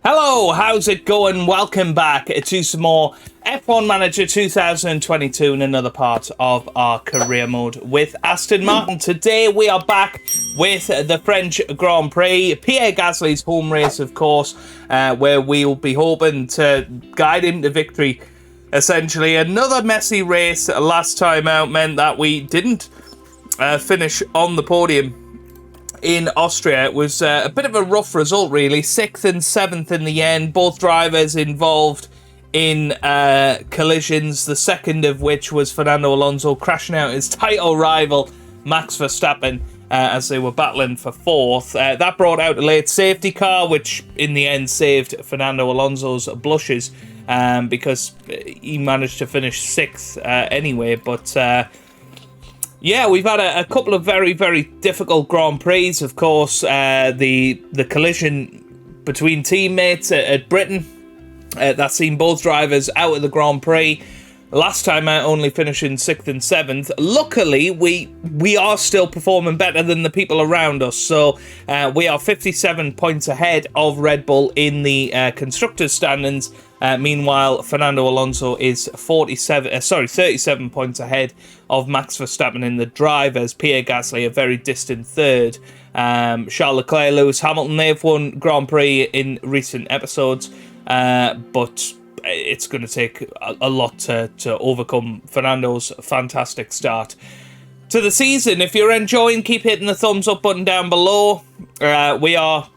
Hello, how's it going? Welcome back to some more F1 Manager 2022 and another part of our career mode with Aston Martin. Today we are back with the French Grand Prix, Pierre Gasly's home race, of course, where we'll be hoping to guide him to victory. Essentially, another messy race last time out meant that we didn't finish on the podium in Austria. It was a bit of a rough result, really. 6th and 7th in the end. Both drivers involved in collisions, the second of which was Fernando Alonso crashing out his title rival, Max Verstappen, as they were battling for 4th. That brought out a late safety car, which in the end saved Fernando Alonso's blushes, because he managed to finish 6th anyway. But yeah, we've had a couple of very, very difficult Grand Prix. Of course, the collision between teammates at Britain, that's seen both drivers out of the Grand Prix. Last time out, only finishing 6th and 7th. Luckily, we are still performing better than the people around us. So we are 57 points ahead of Red Bull in the constructors' standings. Meanwhile, Fernando Alonso is 37 points ahead of Max Verstappen in the drivers. Pierre Gasly a very distant third. Charles Leclerc, Lewis Hamilton, they've won Grand Prix in recent episodes, but it's going to take a lot to overcome Fernando's fantastic start to the season. If you're enjoying, keep hitting the thumbs up button down below. We are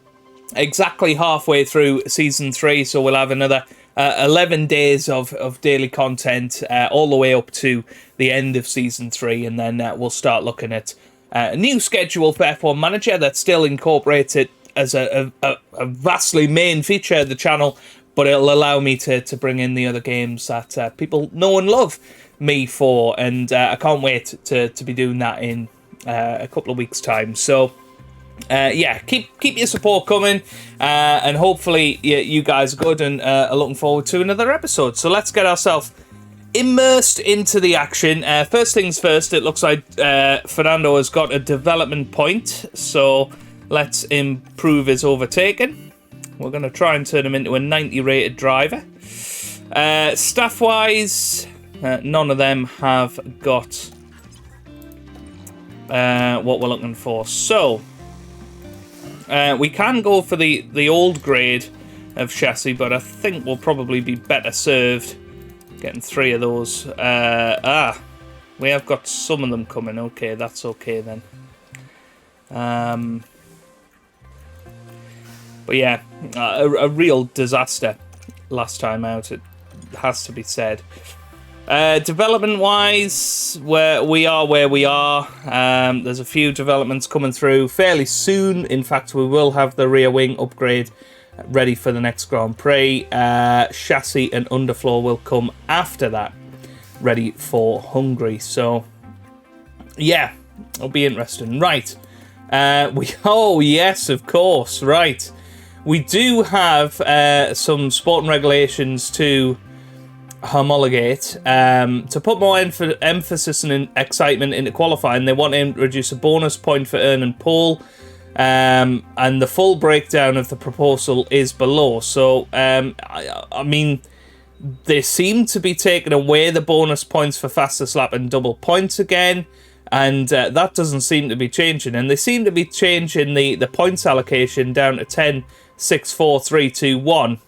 exactly halfway through Season 3, so we'll have another 11 days of daily content all the way up to the end of Season 3, and then we'll start looking at a new schedule for F1 Manager that still incorporates it as a vastly main feature of the channel, but it'll allow me to bring in the other games that people know and love me for, and I can't wait to be doing that in a couple of weeks' time. So yeah, keep your support coming, and hopefully you guys are good and are looking forward to another episode. So let's get ourselves immersed into the action. First things first, it looks like Fernando has got a development point, so let's improve his overtaking. We're going to try and turn him into a 90 rated driver. Staff-wise, none of them have got what we're looking for. So we can go for the old grade of chassis, but I think we'll probably be better served getting 3 of those. We have got some of them coming. Okay, that's okay then. But yeah, a real disaster last time out, it has to be said. Development-wise, we are where we are. There's a few developments coming through fairly soon. In fact, we will have the rear wing upgrade ready for the next Grand Prix. Chassis and underfloor will come after that, ready for Hungary. So, yeah, it'll be interesting. Right. Oh, yes, of course. Right. We do have some sporting regulations to homologate. To put more emphasis and excitement into qualifying, they want to introduce a bonus point for earning pole, and the full breakdown of the proposal is below. So, I mean, they seem to be taking away the bonus points for fastest lap and double points again, and that doesn't seem to be changing. And they seem to be changing the points allocation down to 10, 6, 4, 3, 2, 1,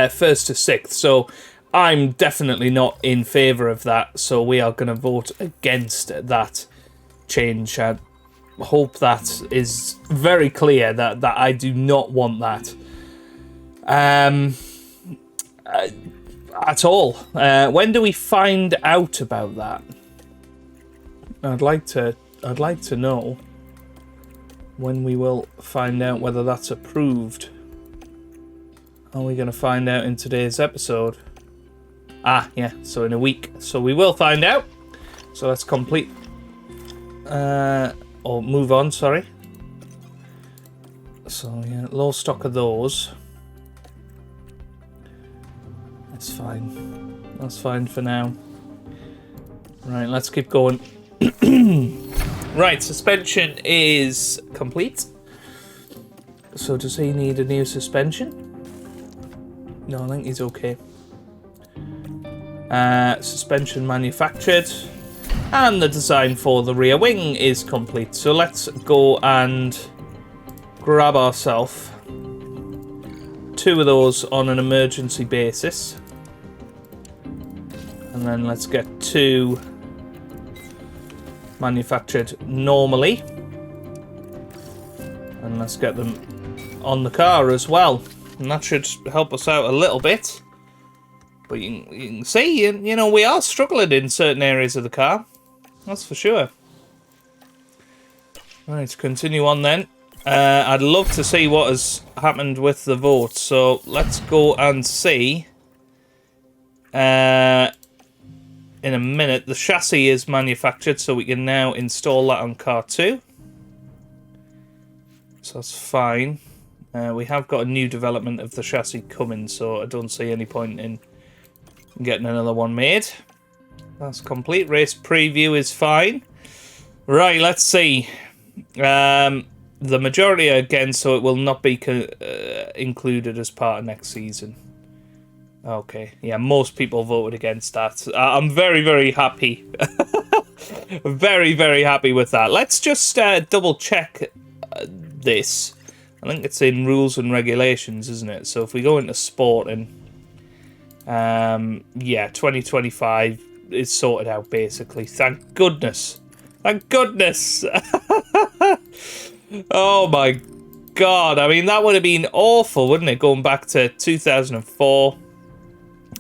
first to 6th. So I'm definitely not in favour of that. So we are going to vote against that change. I hope that is very clear that I do not want that at all. When do we find out about that? I'd like to know when we will find out whether that's approved. Are we going to find out in today's episode? Yeah, so in a week. So we will find out. So let's complete, or move on, sorry. So yeah, low stock of those. That's fine. That's fine for now. Right, let's keep going. Right, suspension is complete. So does he need a new suspension? No, I think he's okay. Suspension manufactured. And the design for the rear wing is complete. So let's go and grab ourselves 2 of those on an emergency basis. And then let's get 2 manufactured normally. And let's get them on the car as well. And that should help us out a little bit. But you can see, you know, we are struggling in certain areas of the car. That's for sure. Right, continue on then. I'd love to see what has happened with the votes. So let's go and see. In a minute, the chassis is manufactured, so we can now install that on car 2. So that's fine. We have got a new development of the chassis coming, so I don't see any point in getting another one made. That's complete. Race preview is fine. Right, let's see. The majority are against, so it will not be included as part of next season. Okay, yeah, most people voted against that. I'm very, very happy. Very, very happy with that. Let's just double check this. I think it's in rules and regulations, isn't it? So if we go into sporting, yeah, 2025 is sorted out basically. Thank goodness. Thank goodness. Oh my god. I mean, that would have been awful, wouldn't it? Going back to 2004.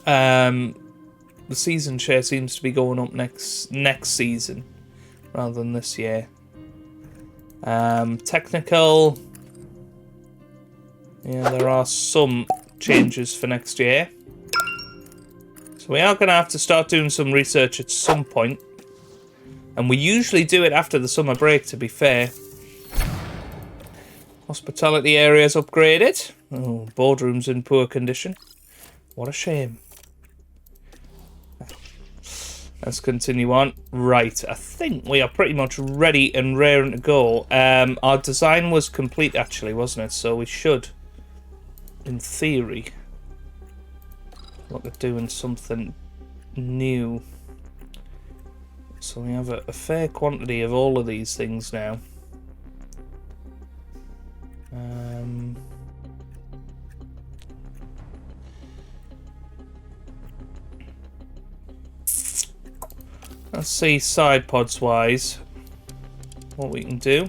The season share seems to be going up next season rather than this year. Technical. Yeah, there are some changes for next year. So we are going to have to start doing some research at some point. And we usually do it after the summer break, to be fair. Hospitality areas upgraded. Oh, boardrooms in poor condition. What a shame. Let's continue on. Right, I think we are pretty much ready and raring to go. Our design was complete, actually, wasn't it? So we should, in theory, look at doing something new. So we have a fair quantity of all of these things now. Let's see, side pods wise, what we can do.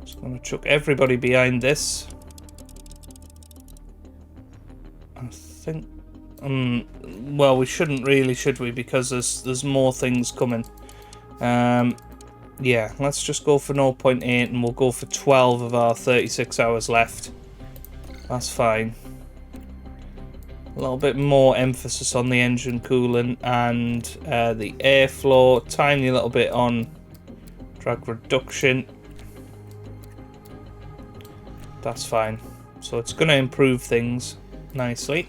Just going to chuck everybody behind this. I think, well, we shouldn't really, should we? Because there's more things coming. Yeah, let's just go for 0.8 and we'll go for 12 of our 36 hours left. That's fine. A little bit more emphasis on the engine coolant and the airflow. Tiny little bit on drag reduction. That's fine. So it's going to improve things nicely.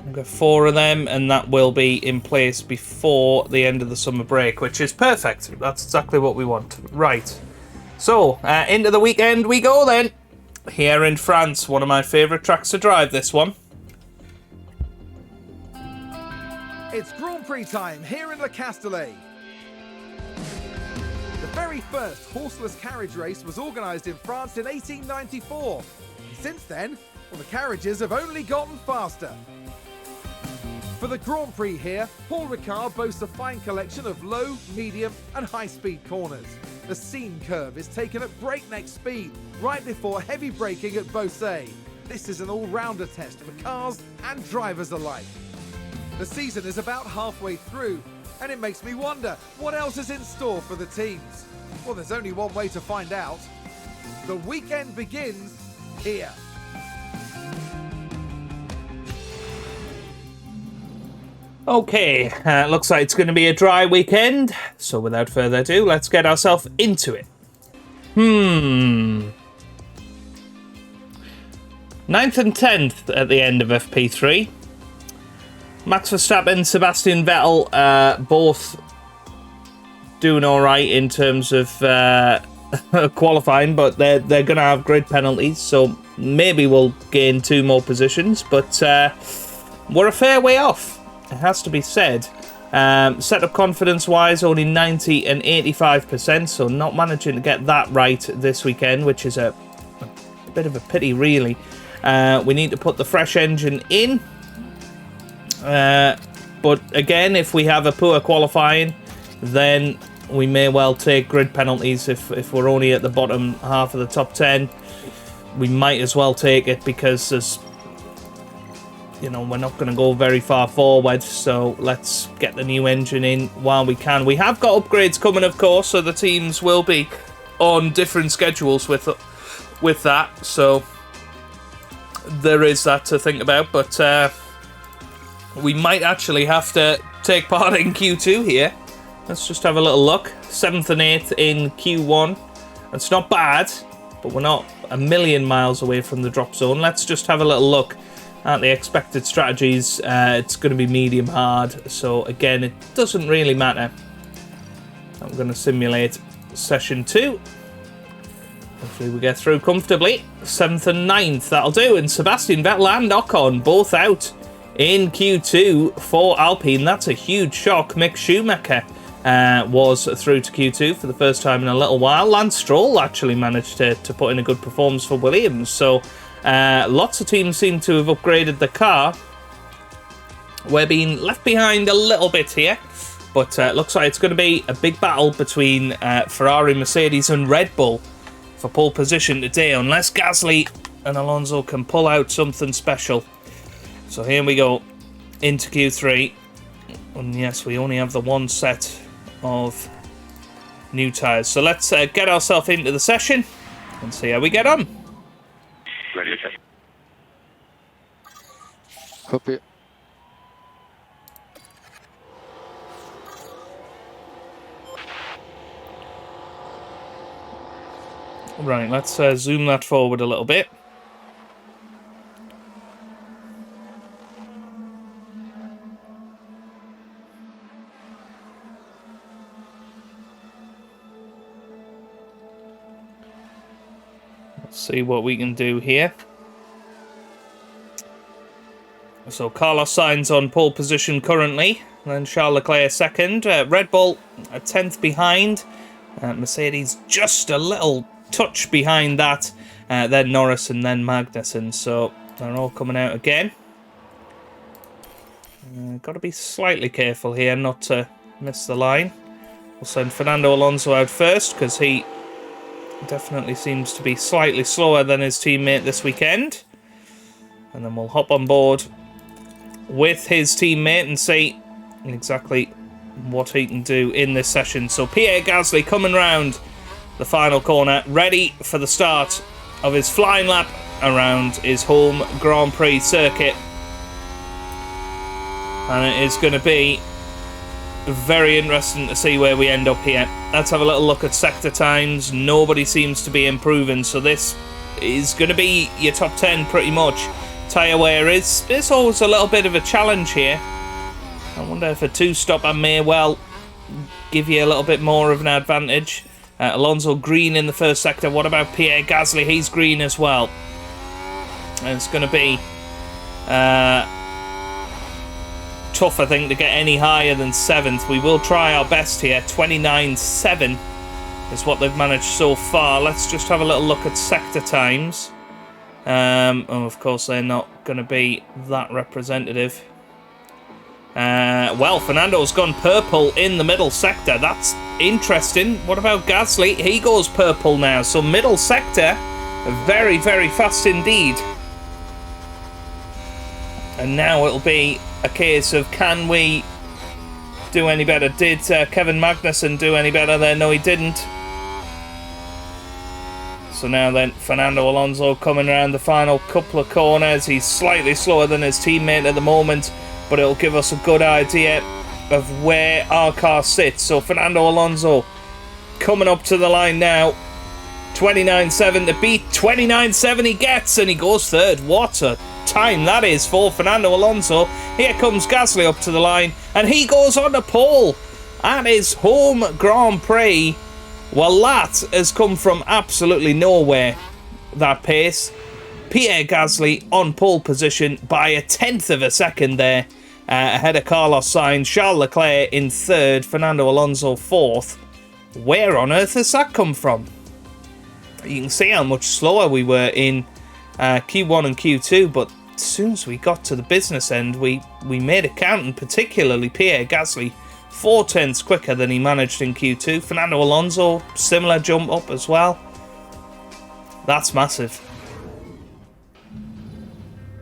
I've got 4 of them, and that will be in place before the end of the summer break, which is perfect. That's exactly what we want. Right. So, into the weekend we go then. Here in France, one of my favourite tracks to drive, this one. It's Grand Prix time here in Le Castellet. The very first horseless carriage race was organised in France in 1894. And since then, well, the carriages have only gotten faster. For the Grand Prix here, Paul Ricard boasts a fine collection of low, medium and high-speed corners. The scene curve is taken at breakneck speed, right before heavy braking at Beausset. This is an all-rounder test for cars and drivers alike. The season is about halfway through, and it makes me wonder, what else is in store for the teams? Well, there's only one way to find out. The weekend begins here. Okay, looks like it's going to be a dry weekend, so without further ado, let's get ourselves into it. 9th and 10th at the end of FP3. Max Verstappen, Sebastian Vettel, both doing alright in terms of qualifying, but they're going to have grid penalties, so maybe we'll gain 2 more positions, but we're a fair way off, it has to be said. Setup confidence wise, only 90 and 85%, so not managing to get that right this weekend, which is a bit of a pity, really. We need to put the fresh engine in, but again, if we have a poor qualifying, then we may well take grid penalties. If we're only at the bottom half of the top 10, we might as well take it, because there's, you know, we're not going to go very far forward, so let's get the new engine in while we can. We have got upgrades coming, of course, so the teams will be on different schedules with that, so there is that to think about, but we might actually have to take part in Q2 here. Let's just have a little look. 7th and 8th in Q1. It's not bad, but we're not a million miles away from the drop zone. Let's just have a little look at the expected strategies. It's going to be medium hard, so again, it doesn't really matter. I'm going to simulate session 2. Hopefully we get through comfortably. 7th and 9th, that'll do. And Sebastian Vettel and Ocon both out in Q2 for Alpine. That's a huge shock. Mick Schumacher was through to Q2 for the first time in a little while. Lance Stroll actually managed to put in a good performance for Williams. So lots of teams seem to have upgraded the car. We're being left behind a little bit here, but looks like it's going to be a big battle between Ferrari, Mercedes and Red Bull for pole position today, unless Gasly and Alonso can pull out something special. So here we go into Q3, and yes, we only have the one set of new tyres. So let's get ourselves into the session and see how we get on. Ready, okay. Copy. Right, let's zoom that forward a little bit. Let's see what we can do here. So Carlos Sainz on pole position currently, then Charles Leclerc second. Red Bull a 10th behind. Mercedes just a little touch behind that. Then Norris and then Magnussen. So they're all coming out again. Got to be slightly careful here not to miss the line. We'll send Fernando Alonso out first because he definitely seems to be slightly slower than his teammate this weekend. And then we'll hop on board with his teammate and see exactly what he can do in this session. So Pierre Gasly coming round the final corner, ready for the start of his flying lap around his home Grand Prix circuit. And it is going to be very interesting to see where we end up here. Let's have a little look at sector times. Nobody seems to be improving, so this is going to be your top 10 pretty much. Tyre wear is always a little bit of a challenge here. I wonder if a two-stopper may well give you a little bit more of an advantage. Alonso green in the first sector. What about Pierre Gasly? He's green as well. And it's going to be tough, I think, to get any higher than 7th. We will try our best here. 29.7 is what they've managed so far. Let's just have a little look at sector times. Oh, of course, they're not going to be that representative. Well, Fernando's gone purple in the middle sector. That's interesting. What about Gasly? He goes purple now. So middle sector, very, very fast indeed. And now it'll be a case of, can we do any better? Did Kevin Magnussen do any better there? No, he didn't. So now then, Fernando Alonso coming around the final couple of corners. He's slightly slower than his teammate at the moment, but it'll give us a good idea of where our car sits. So Fernando Alonso coming up to the line now. 29.7 to beat. 29.7 he gets, and he goes third. What a time that is for Fernando Alonso. Here comes Gasly up to the line, and he goes on the pole at his home Grand Prix Well, that has come from absolutely nowhere, that pace. Pierre Gasly on pole position by a 1/10 of a second there, ahead of Carlos Sainz. Charles Leclerc in third, Fernando Alonso fourth. Where on earth has that come from? You can see how much slower we were in Q1 and Q2, but as soon as we got to the business end, we made it count, and particularly Pierre Gasly, 4/10 quicker than he managed in Q2. Fernando Alonso, similar jump up as well. That's massive.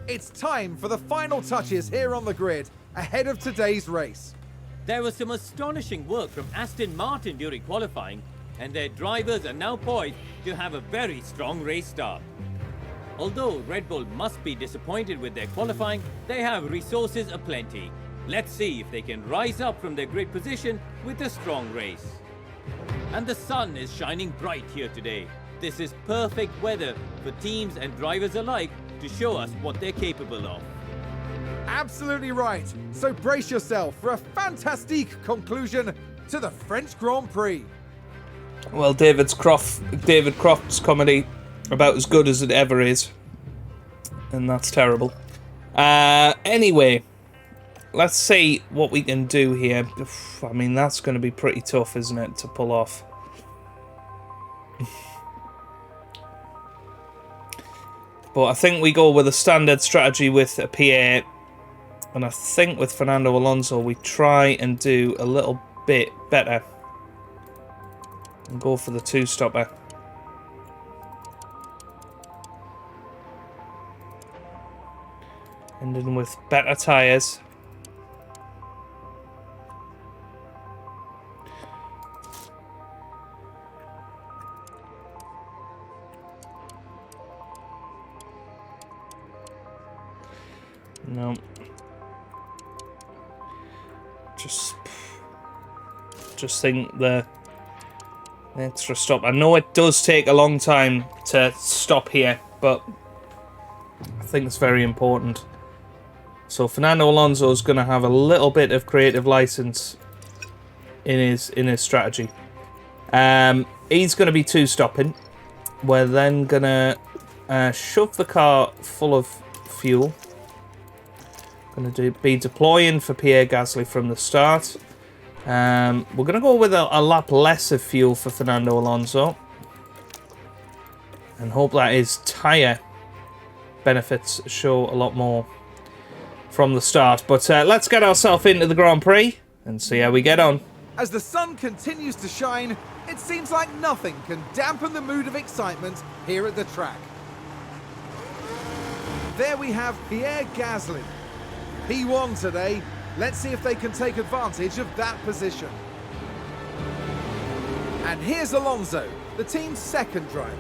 It's time for the final touches here on the grid ahead of today's race. There was some astonishing work from Aston Martin during qualifying, and their drivers are now poised to have a very strong race start. Although Red Bull must be disappointed with their qualifying, they have resources aplenty. Let's see if they can rise up from their grid position with a strong race. And the sun is shining bright here today. This is perfect weather for teams and drivers alike to show us what they're capable of. Absolutely right. So brace yourself for a fantastique conclusion to the French Grand Prix. Well, David Croft's comedy about as good as it ever is, and that's terrible. Anyway, let's see what we can do here. I mean, that's going to be pretty tough, isn't it, to pull off? But I think we go with a standard strategy with Pierre, and I think with Fernando Alonso we try and do a little bit better and go for the two-stopper. Ending with better tyres. No. Just think the extra stop. I know it does take a long time to stop here, but I think it's very important. So Fernando Alonso is going to have a little bit of creative license in his strategy. He's going to be two-stopping. We're then going to shove the car full of fuel. Going to be deploying for Pierre Gasly from the start. We're going to go with a lap less of fuel for Fernando Alonso. And hope that his tyre benefits show a lot more from the start. But let's get ourselves into the Grand Prix and see how we get on. As the sun continues to shine, it seems like nothing can dampen the mood of excitement here at the track. There we have Pierre Gasly. He won today. Let's see if they can take advantage of that position. And here's Alonso, the team's second driver.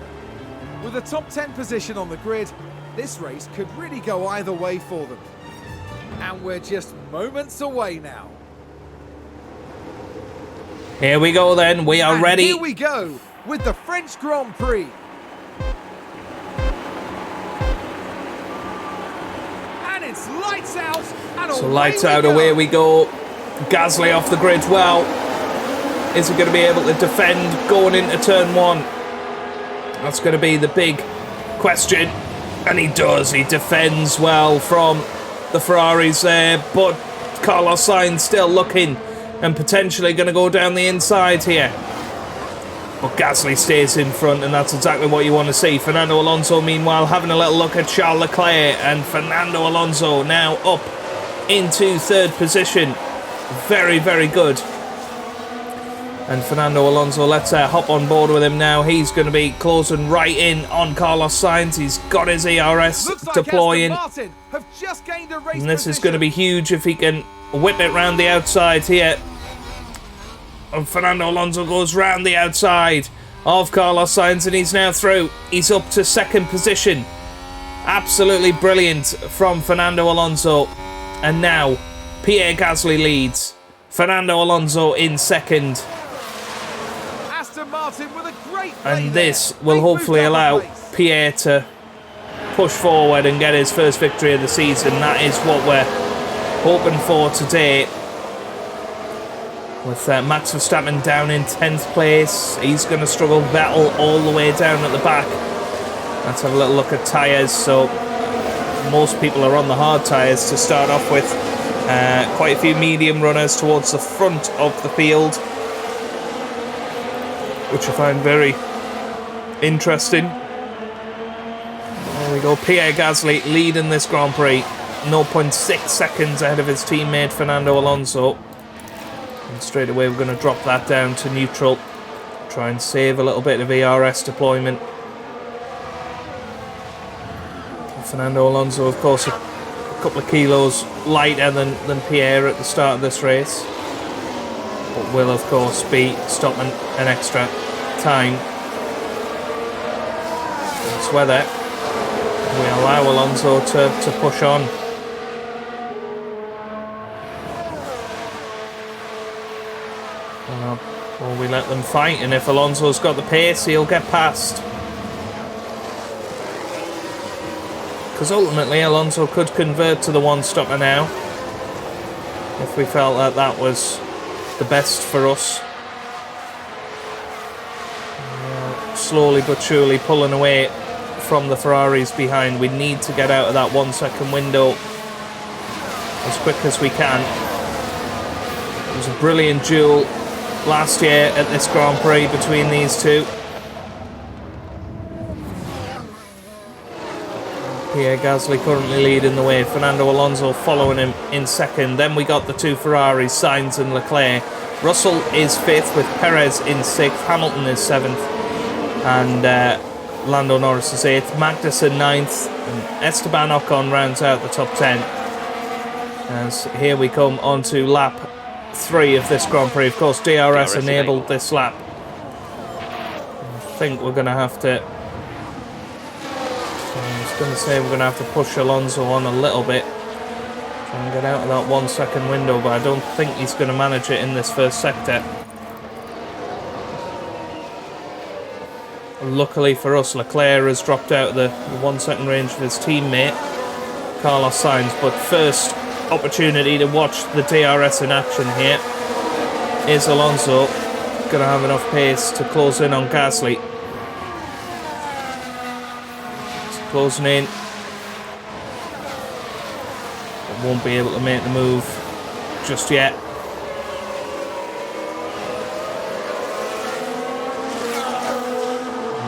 With a top 10 position on the grid, this race could really go either way for them. And we're just moments away now. Here we go then, we are ready. Here we go with the French Grand Prix. And it's lights out and So lights out, away we go. Gasly off the grid. Well, is he going to be able to defend going into turn one? That's going to be the big question. And he does. He defends well from the Ferraris there. But Carlos Sainz still looking and potentially going to go down the inside here. But Gasly stays in front, and that's exactly what you want to see. Fernando Alonso, meanwhile, having a little look at Charles Leclerc, and Fernando Alonso now up into third position. Very, very good. And Fernando Alonso, let's hop on board with him now. He's going to be closing right in on Carlos Sainz. He's got his ERS deploying. Aston Martin have just gained a race And this is going to be huge if he can whip it round the outside here. And Fernando Alonso goes round the outside of Carlos Sainz, and he's now through. He's up to second position. Absolutely brilliant from Fernando Alonso. And now Pierre Gasly leads. Fernando Alonso in second. Aston Martin with a great play And this there. will They've hopefully moved up a allow place. Pierre to push forward and get his first victory of the season. That is what we're hoping for today. With Max Verstappen down in 10th place. He's going to struggle. Vettel all the way down at the back. Let's have a little look at tyres. So most people are on the hard tyres to start off with. Quite a few medium runners towards the front of the field, which I find very interesting. There we go. Pierre Gasly leading this Grand Prix. 0.6 seconds ahead of his teammate Fernando Alonso. And straight away we're going to drop that down to neutral. Try and save a little bit of ERS deployment. Fernando Alonso, of course, a couple of kilos lighter than Pierre at the start of this race. But will, of course, be stopping an extra time. It's weather. We allow Alonso to push on. Or we let them fight, and if Alonso's got the pace, he'll get past. Because ultimately, Alonso could convert to the one-stopper now, if we felt that that was the best for us. Slowly but surely pulling away from the Ferraris behind. We need to get out of that 1 second window as quick as we can. It was a brilliant duel last year at this Grand Prix between these two. Pierre Gasly currently leading the way, Fernando Alonso following him in second. Then we got the two Ferraris, Sainz and Leclerc. Russell is 5th with Perez in 6th, Hamilton is 7th, and Lando Norris is 8th, Magnussen 9th, and Esteban Ocon rounds out the top 10. As here we come onto lap 3 of this Grand Prix. Of course, DRS enabled this lap. I think we're going to have to... I was going to say we're going to have to push Alonso on a little bit. Try and get out of that 1 second window, but I don't think he's going to manage it in this first sector. Luckily for us, Leclerc has dropped out of the 1 second range of his teammate, Carlos Sainz. But first opportunity to watch the DRS in action here. Is Alonso going to have enough pace to close in on Gasly? It's closing in. But won't be able to make the move just yet.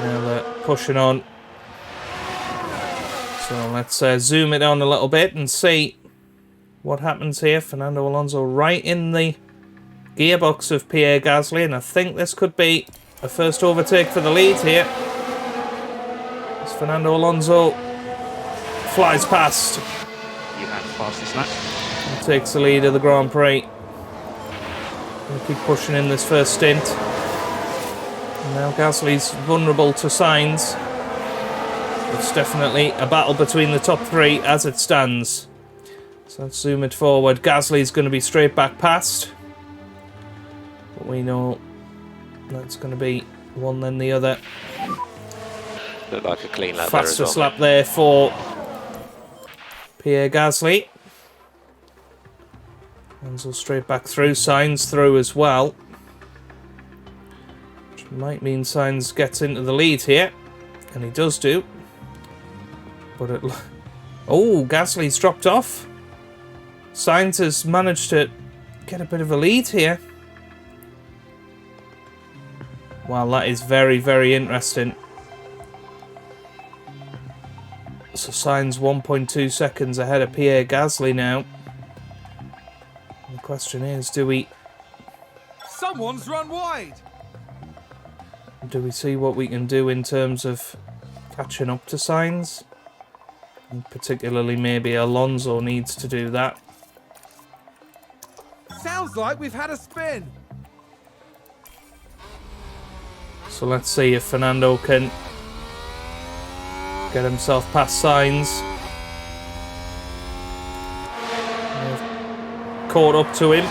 Now they're pushing on. So let's zoom it on a little bit and see what happens here. Fernando Alonso right in the gearbox of Pierre Gasly, and I think this could be a first overtake for the lead here. As Fernando Alonso flies past. You had the fastest lap. And takes the lead of the Grand Prix. We'll keep pushing in this first stint. And now Gasly's vulnerable to Sainz. It's definitely a battle between the top 3 as it stands. So let's zoom it forward. Gasly's going to be straight back past. But we know that's going to be one then the other. Looked like a clean lap Fastest there as well. lap there for Pierre Gasly. Alonso straight back through. Sainz through as well. Which might mean Sainz gets into the lead here. And he does do. But it... Oh, Gasly's dropped off. Sainz has managed to get a bit of a lead here. Wow, that is very, very interesting. So Sainz 1.2 seconds ahead of Pierre Gasly now. The question is, do we Someone's run wide. see what we can do in terms of catching up to Sainz? And particularly maybe Alonso needs to do that. Sounds like we've had a spin. So let's see if Fernando can get himself past Sainz. Caught up to him.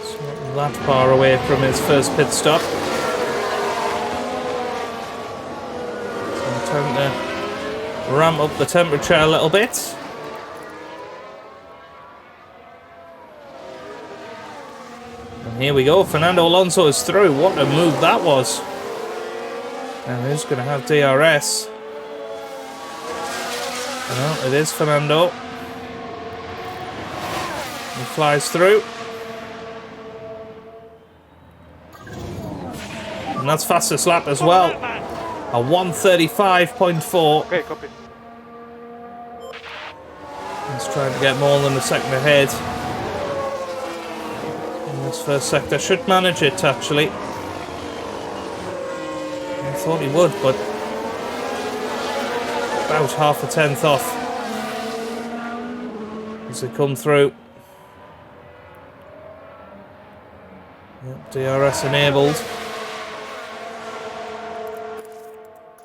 It's not that far away from his first pit stop. ramp up the temperature a little bit. And here we go. Fernando Alonso is through. What a move that was. And who's going to have DRS? Well, it is Fernando. He flies through. And that's fastest lap as well. A 1:35.4. Okay, copy. He's trying to get more than a second ahead. In this first sector. Should manage it, actually. I thought he would, but about half a tenth off as they come through. Yep, DRS enabled.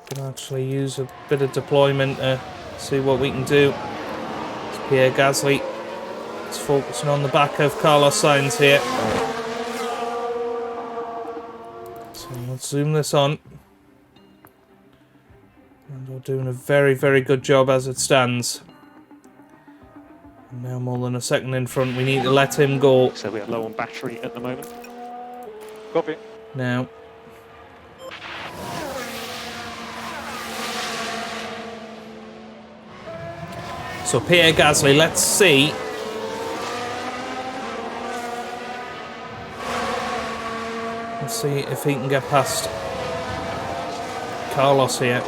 Can actually use a bit of deployment to see what we can do. It's Pierre Gasly. It's focusing on the back of Carlos Sainz here. So let's zoom this on. And we're doing a very, very good job as it stands. And now more than a second in front. We need to let him go. So we are low on battery at the moment. Copy. Now. So Pierre Gasly, let's see. Let's see if he can get past Carlos here.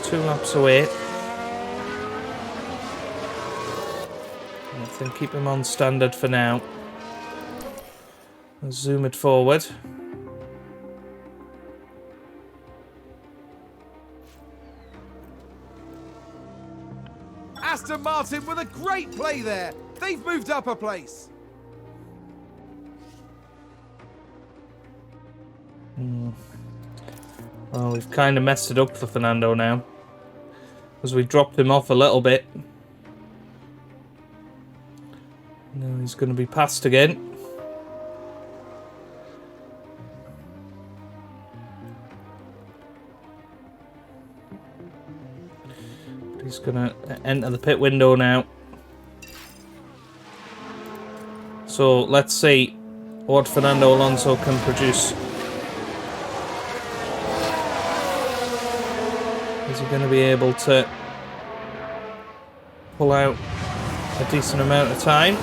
2 laps away. I think keep him on standard for now. Let's zoom it forward. Aston Martin with a great play there. They've moved up a place. Well, we've kind of messed it up for Fernando now. Because we dropped him off a little bit. Now he's going to be passed again. He's going to enter the pit window now. So let's see what Fernando Alonso can produce. Is he going to be able to pull out a decent amount of time?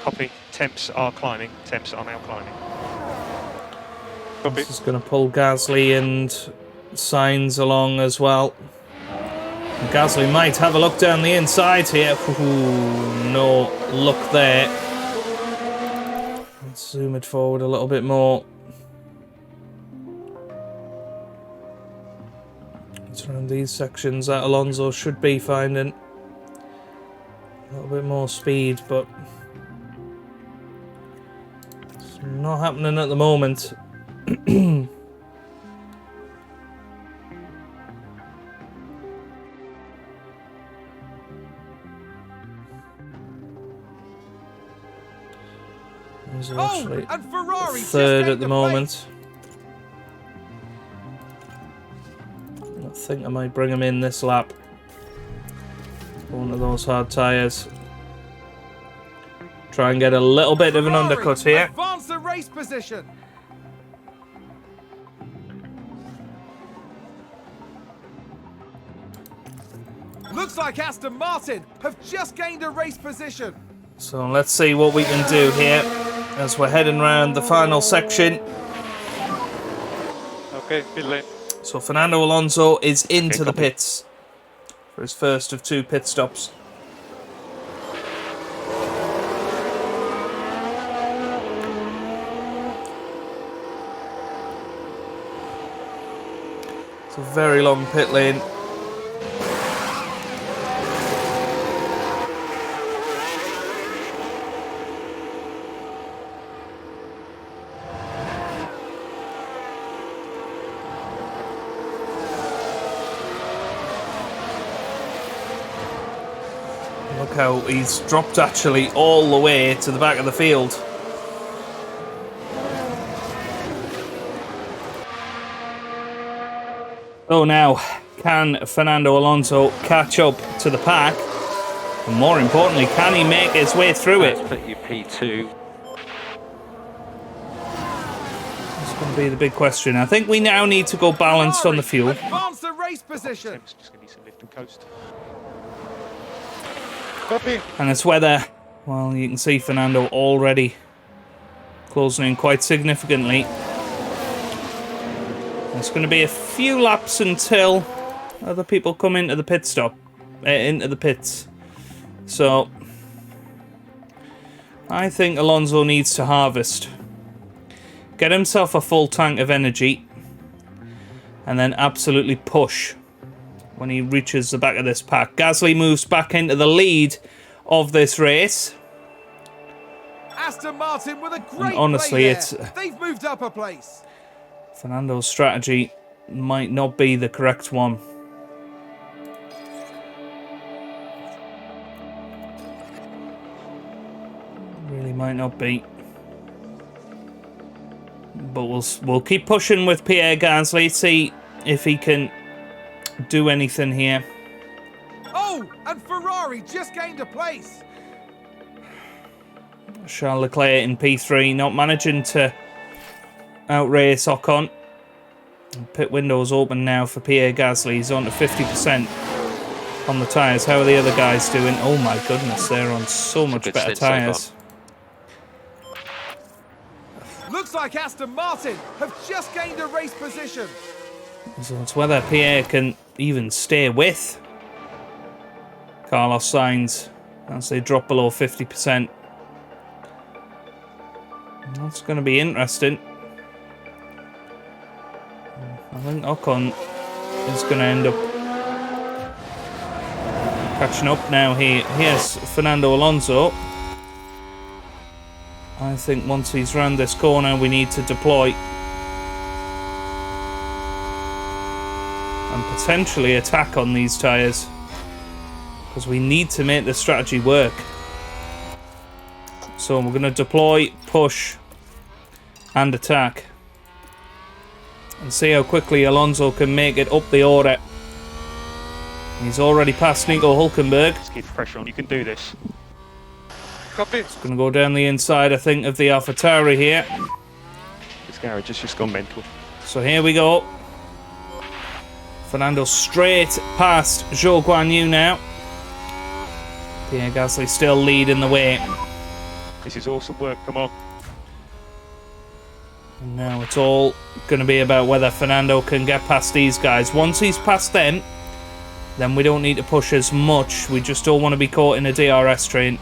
Copy. Temps are climbing. Temps are now climbing. Copy. This is going to pull Gasly and Sainz along as well. And Gasly might have a look down the inside here. Ooh, no luck there. Let's zoom it forward a little bit more. It's around these sections that Alonso should be finding a little bit more speed, but it's not happening at the moment. He's actually and Ferrari third just at the gained a moment. I think I might bring him in this lap. One of those hard tyres. Try and get a little bit of an Ferrari undercut here. advance the race position. Looks like Aston Martin have just gained a race position. So let's see what we can do here as we're heading around the final section. Okay, pit lane. So Fernando Alonso is into the copy. pits for his first of 2 pit stops. It's a very long pit lane. how he's dropped actually all the way to the back of the field. So now, can Fernando Alonso catch up to the pack? And more importantly, can he make his way through it? Put you P2. That's going to be the big question. I think we now need to go balanced on the fuel. Advance the race position. Temps just going to need some lift and coast. Copy. And it's whether, well, you can see Fernando already closing in quite significantly. It's going to be a few laps until other people come into the pit stop, into the pits. So, I think Alonso needs to harvest. Get himself a full tank of energy. And then absolutely push when he reaches the back of this pack. Gasly moves back into the lead of this race. Aston Martin with a great honestly, play it's there. They've moved up a place. Fernando's strategy might not be the correct one. Really might not be. But we'll keep pushing with Pierre Gasly, see if he can do anything here. Oh, and Ferrari just gained a place. Charles Leclerc in P3, not managing to outrace Ocon. Pit windows open now for Pierre Gasly. He's on to 50% on the tyres. How are the other guys doing? Oh my goodness, they're on so much better tyres. Looks like Aston Martin have just gained a race position. So it's whether Pierre can even stay with Carlos Sainz as they drop below 50%. That's going to be interesting. I think Ocon is going to end up catching up now. Here's Fernando Alonso. I think once he's round this corner, we need to deploy and potentially attack on these tyres, because we need to make the strategy work. So we're going to deploy, push and attack and see how quickly Alonso can make it up the order. He's already passed Nico Hülkenberg. Just keep the pressure on. You can do this. Copy. It's going to go down the inside, I think, of the AlphaTauri here. This garage has just gone mental. So here we go. Fernando straight past Zhou Guanyu now. Pierre Gasly still leading the way. This is awesome work. Come on. And now it's all going to be about whether Fernando can get past these guys. Once he's past them, then we don't need to push as much. We just don't want to be caught in a DRS train.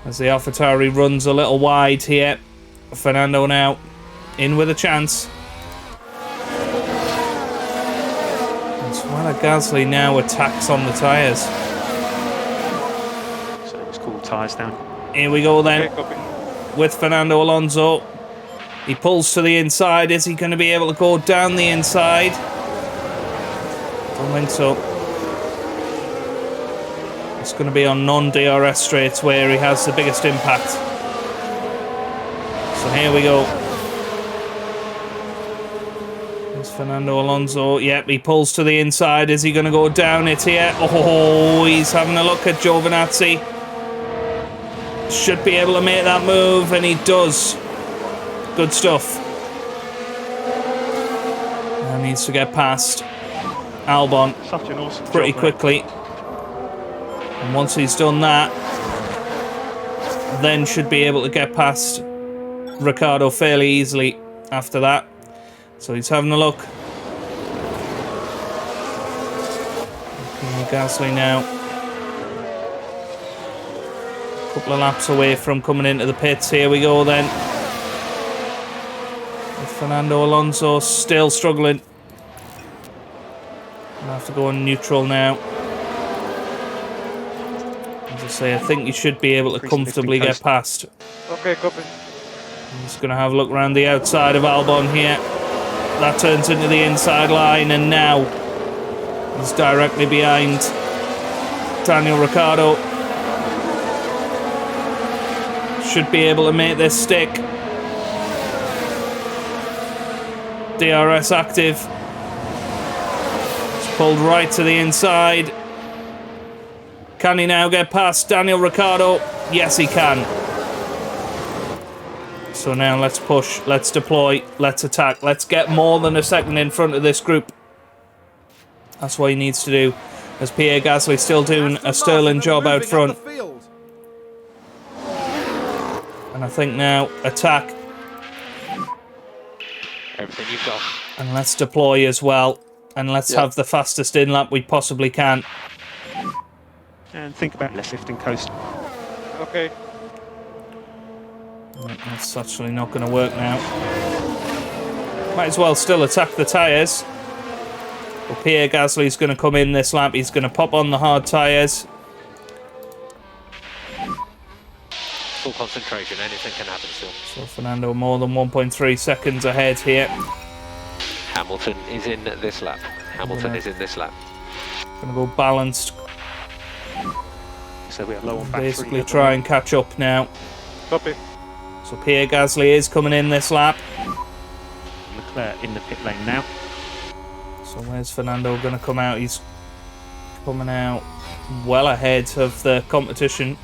As the AlphaTauri runs a little wide here. Fernando now in with a chance. As well as Gasly now attacks on the tyres. So it's cool. Tyres down. Here we go then. Okay, copy. With Fernando Alonso. He pulls to the inside. Is he going to be able to go down the inside? Don't think so. It's going to be on non-DRS straights where he has the biggest impact. So here we go. There's Fernando Alonso. Yep, he pulls to the inside. Is he going to go down it here? Oh, he's having a look at Giovinazzi. Should be able to make that move, and he does. Good stuff. Now needs to get past Albon Such an awesome pretty job, quickly. And once he's done that, then should be able to get past Ricciardo fairly easily after that. So he's having a look. Gasly now. A couple of laps away from coming into the pits. Here we go then. With Fernando Alonso still struggling. I'll have to go on neutral now. As I say, I think you should be able to comfortably get past. Okay, copy. I'm just going to have a look around the outside of Albon here. That turns into the inside line, and now he's directly behind Daniel Ricciardo. Should be able to make this stick. DRS active. It's pulled right to the inside. Can he now get past Daniel Ricciardo? Yes, he can. So now let's push, let's deploy, let's attack. Let's get more than a second in front of this group. That's what he needs to do. As Pierre Gasly still doing a sterling job out front. And I think now, attack. Everything you've got. And let's deploy as well. And let's have the fastest in lap we possibly can. And think about less lifting coast. Okay. That's actually not going to work now. Might as well still attack the tyres. But Pierre Gasly's going to come in this lap. He's going to pop on the hard tyres. Full concentration, anything can happen still. So Fernando more than 1.3 seconds ahead here. Hamilton is in this lap. Hamilton is in this lap. Going to go balanced. So we are low on battery. Basically try and catch up now. Copy. So Pierre Gasly is coming in this lap. Leclerc in the pit lane now. So where's Fernando going to come out? He's coming out well ahead of the competition.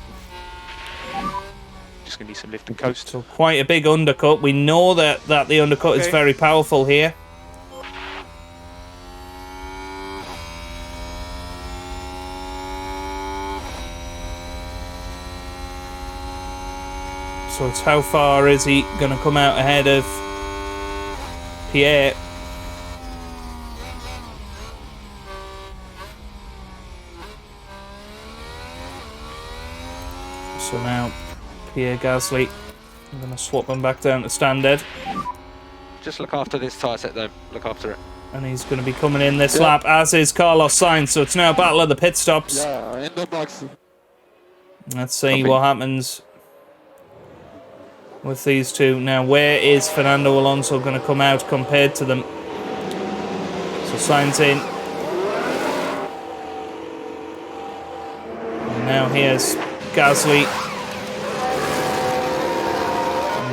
Just going to need some lift and coast. So quite a big undercut. We know that the undercut is very powerful here. So it's how far is he going to come out ahead of Pierre? So now Pierre Gasly, I'm going to swap him back down to standard. Just look after this tyre set though. Look after it. And he's going to be coming in this lap, as is Carlos Sainz. So it's now a battle of the pit stops. Yeah, in the box. Let's see what happens with these two. Now, where is Fernando Alonso going to come out compared to them? So Sainz in. And now here's Gasly.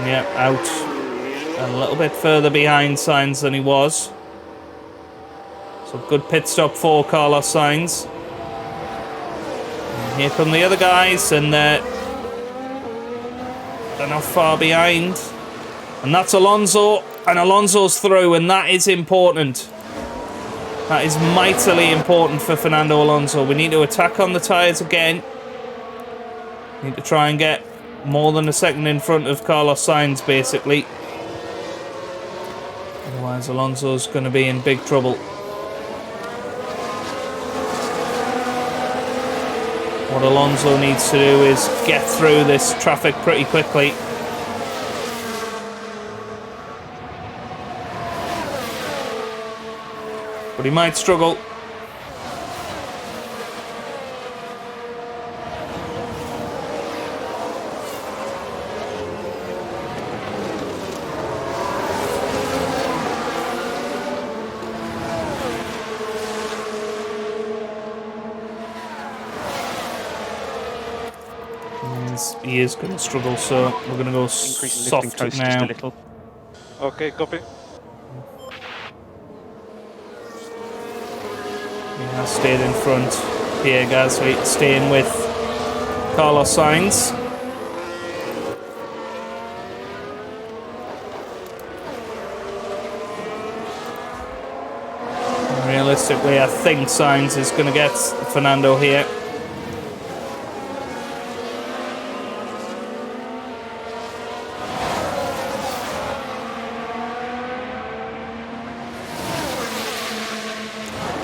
Yep, out a little bit further behind Sainz than he was. So good pit stop for Carlos Sainz. And here come the other guys, and they're not far behind. And that's Alonso, and Alonso's through, and that is important. That is mightily important for Fernando Alonso. We need to attack on the tyres again. Need to try and get more than a second in front of Carlos Sainz, basically. Otherwise, Alonso's going to be in big trouble. What Alonso needs to do is get through this traffic pretty quickly. But he might struggle. He is going to struggle, so we're going to go soft coast now. just a little. Okay, copy. He has stayed in front. Pierre Gasly staying with Carlos Sainz. Realistically, I think Sainz is going to get Fernando here.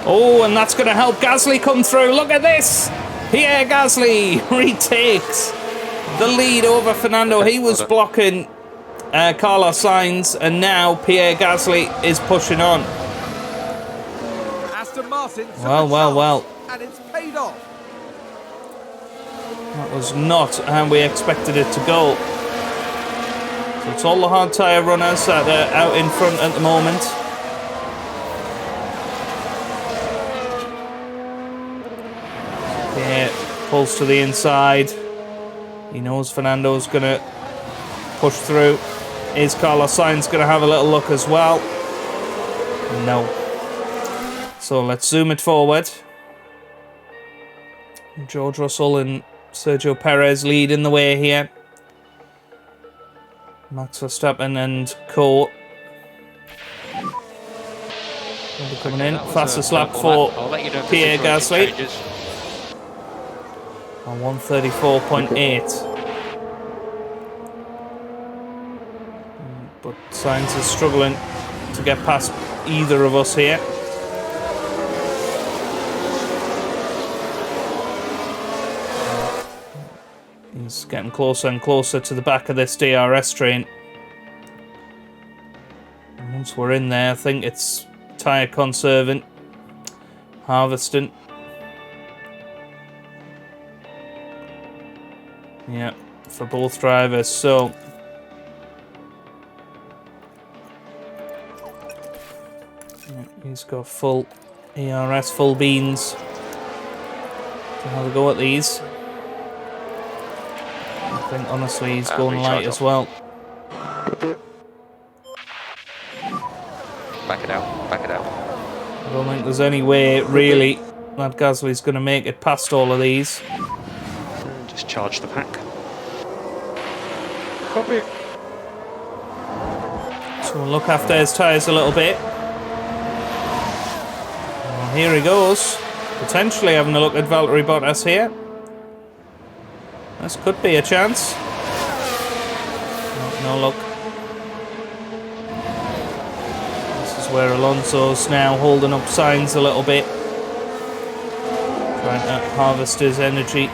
Oh, and that's going to help Gasly come through. Look at this. Pierre Gasly retakes the lead over Fernando. He was blocking Carlos Sainz, and now Pierre Gasly is pushing on. Aston Martin took Well. and it's paid off. That was not how we expected it to go. So it's all the hard tyre runners that are out in front at the moment. Pierre pulls to the inside. He knows Fernando's going to push through. Is Carlos Sainz going to have a little look as well? No. So let's zoom it forward. George Russell and Sergio Perez leading the way here. Max Verstappen and Co. will be coming in. Fastest lap for Pierre Gasly. On 134.8. But Sainz is struggling to get past either of us here. He's getting closer and closer to the back of this DRS train. And once we're in there, I think it's tyre conserving, harvesting. Yeah, for both drivers. So he's got full ERS, full beans to have a go at these. I think honestly he's going light as well. Back it out, back it out. I don't think there's any way really that Gasly's going to make it past all of these. Just charge the pack. Copy. So we'll look after his tyres a little bit. Well, here he goes. Potentially having a look at Valtteri Bottas here. This could be a chance. No look. This is where Alonso's now holding up Sainz a little bit. Trying to harvest his energy.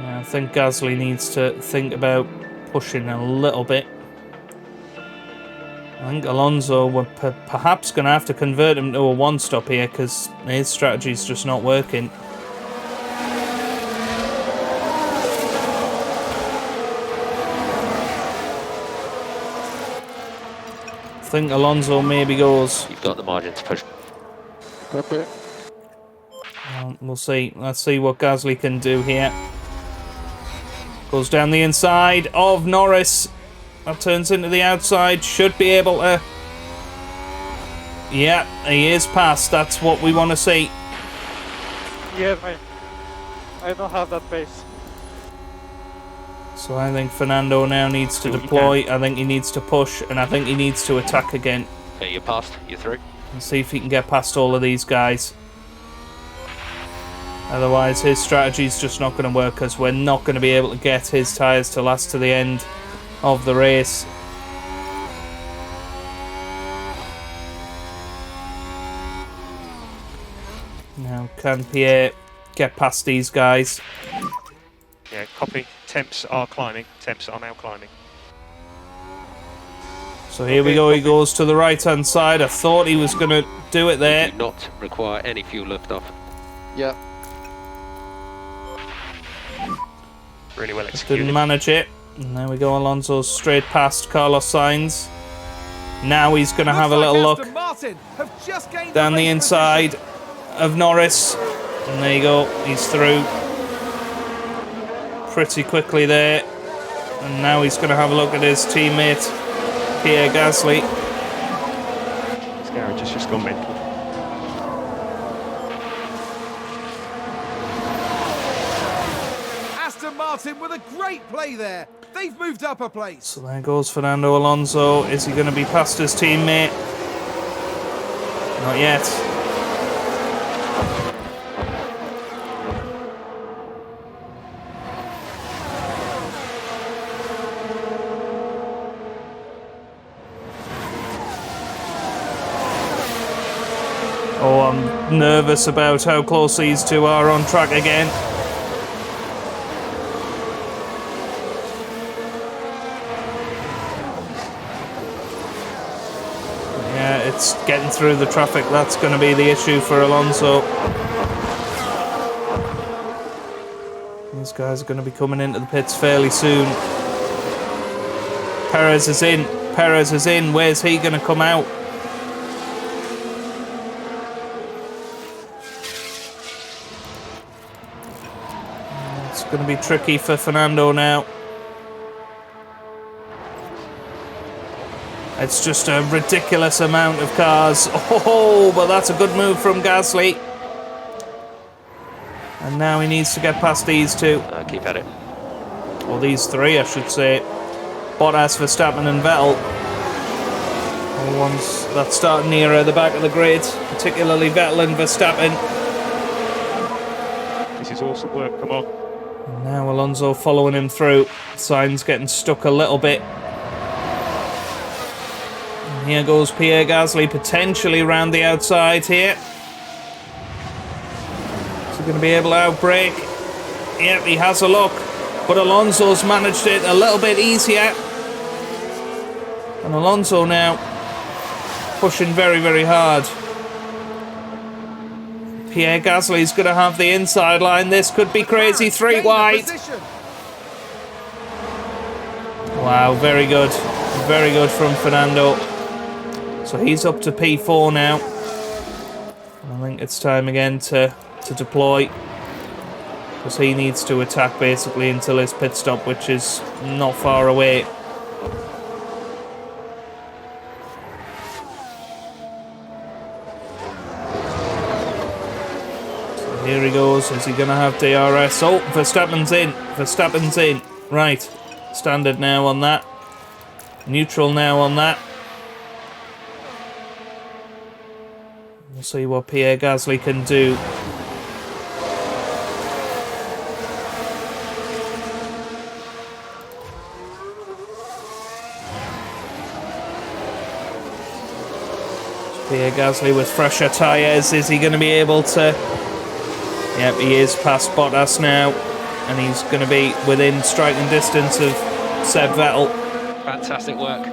I think Gasly needs to think about pushing a little bit. I think Alonso, we're perhaps going to have to convert him to a one-stop here because his strategy's just not working. I think Alonso maybe goes. You've got the margin to push. Okay. We'll see. Let's see what Gasly can do here. Goes down the inside of Norris. That turns into the outside. Should be able to. Yeah, he is past. That's what we want to see. Yeah, I don't have that pace. So I think Fernando now needs to deploy. I think he needs to push, and I think he needs to attack again. Okay, you're past. You're through. And see if he can get past all of these guys. Otherwise, his strategy is just not going to work because we're not going to be able to get his tyres to last to the end of the race. Now, can Pierre get past these guys? Yeah, copy. Temps are climbing. Temps are now climbing. So here we go. He goes to the right-hand side. I thought he was going to do it there. You do not require any fuel liftoff. Yeah. Really well executed. Didn't manage it. And there we go. Alonso straight past Carlos Sainz. Now he's going to have a little look down the inside of Norris. And there you go. He's through pretty quickly there. And now he's going to have a look at his teammate, Pierre Gasly. His garage has just gone mental. Aston Martin with a great play there. They've moved up a place. So there goes Fernando Alonso. Is he going to be past his teammate? Not yet. Oh, I'm nervous about how close these two are on track again. Yeah, it's getting through the traffic. That's going to be the issue for Alonso. These guys are going to be coming into the pits fairly soon. Perez is in. Perez is in. Where's he going to come out? It's going to be tricky for Fernando now. It's just a ridiculous amount of cars. Oh, but that's a good move from Gasly. And now he needs to get past these two. Keep at it. Or these three, I should say. Bottas, Verstappen and Vettel. All ones that start nearer the back of the grid, particularly Vettel and Verstappen. This is awesome work, come on. And now Alonso following him through. Sainz getting stuck a little bit. And here goes Pierre Gasly, potentially round the outside here. Is he going to be able to outbrake? Yep, he has a look. But Alonso's managed it a little bit easier. And Alonso now pushing very, very hard. Pierre Gasly's going to have the inside line. This could be crazy. 3 wide. Wow, very good. Very good from Fernando. So he's up to P4 now. I think it's time again to deploy. Because he needs to attack basically until his pit stop, which is not far away. So here he goes. Is he going to have DRS? Oh, Verstappen's in. Verstappen's in. Right. Standard now on that. Neutral now on that. We'll see what Pierre Gasly can do. Pierre Gasly with fresher tyres. Is he going to be able to... Yep, he is past Bottas now. And he's going to be within striking distance of Seb Vettel. Fantastic work.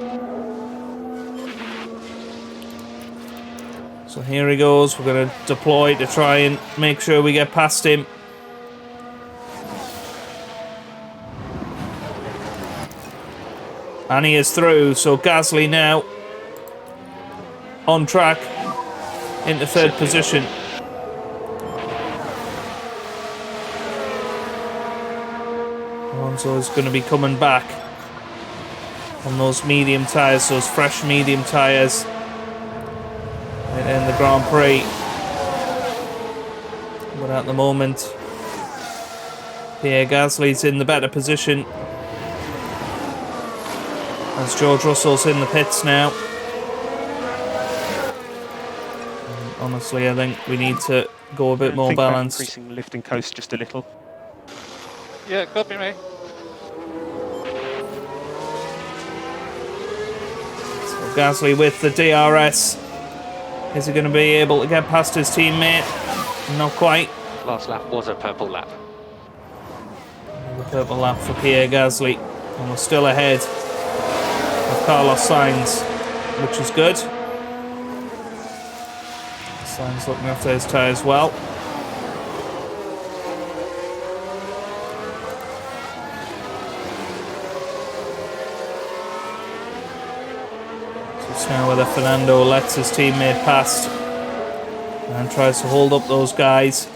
So here he goes. We're going to deploy to try and make sure we get past him. And he is through. So Gasly now on track into third position. Alonso is going to be coming back on those medium tyres, those fresh medium tyres in the Grand Prix. But at the moment, Pierre Gasly's in the better position as George Russell's in the pits now. Honestly, I think we need to go a bit more balanced. Increasing lift and coast just a little. Yeah, copy me. So Gasly with the DRS. Is he going to be able to get past his teammate? Not quite. Last lap was a purple lap. The purple lap for Pierre Gasly. And we're still ahead of Carlos Sainz, which is good. Sainz looking after his tyres well. So it's now whether Fernando lets his teammate past and tries to hold up those guys.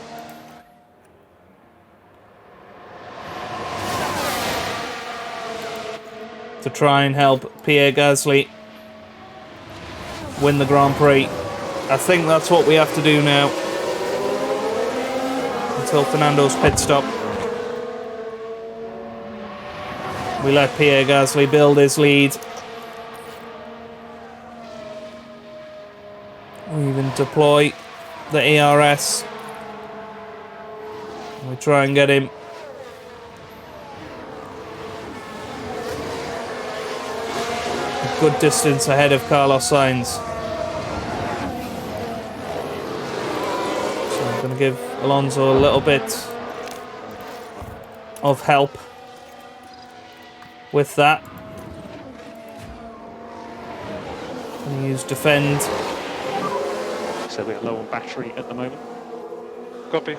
To try and help Pierre Gasly win the Grand Prix. I think that's what we have to do now until Fernando's pit stop. We let Pierre Gasly build his lead. We even deploy the ERS. We try and get him a good distance ahead of Carlos Sainz. Going to give Alonso a little bit of help with that. Going to use defend. So we're low on battery at the moment. Copy.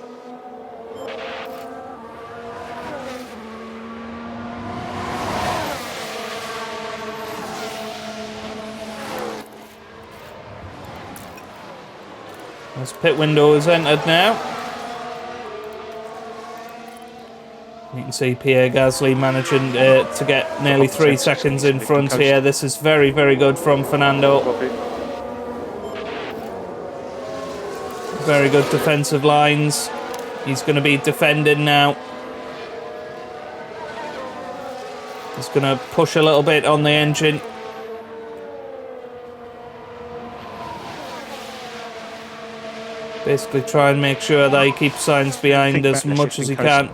As pit window is entered now. You can see Pierre Gasly managing to get nearly 3 seconds in front here. This is very, very good from Fernando. Copy. Very good defensive lines. He's going to be defending now. He's going to push a little bit on the engine. Basically try and make sure that he keeps Sainz behind as much as he can.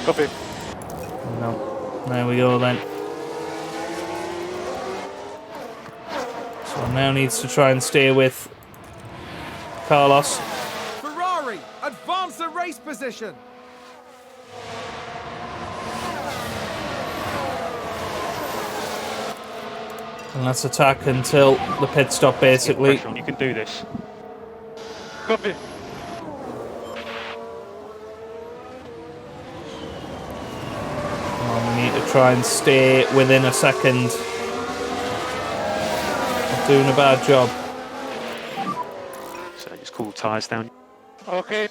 Copy. No. There we go then. So now needs to try and stay with Carlos. Ferrari advance the race position. And let's attack until the pit stop, basically. You can do this. Copy. We need to try and stay within a second. Not doing a bad job. So just cool tyres down. Okay.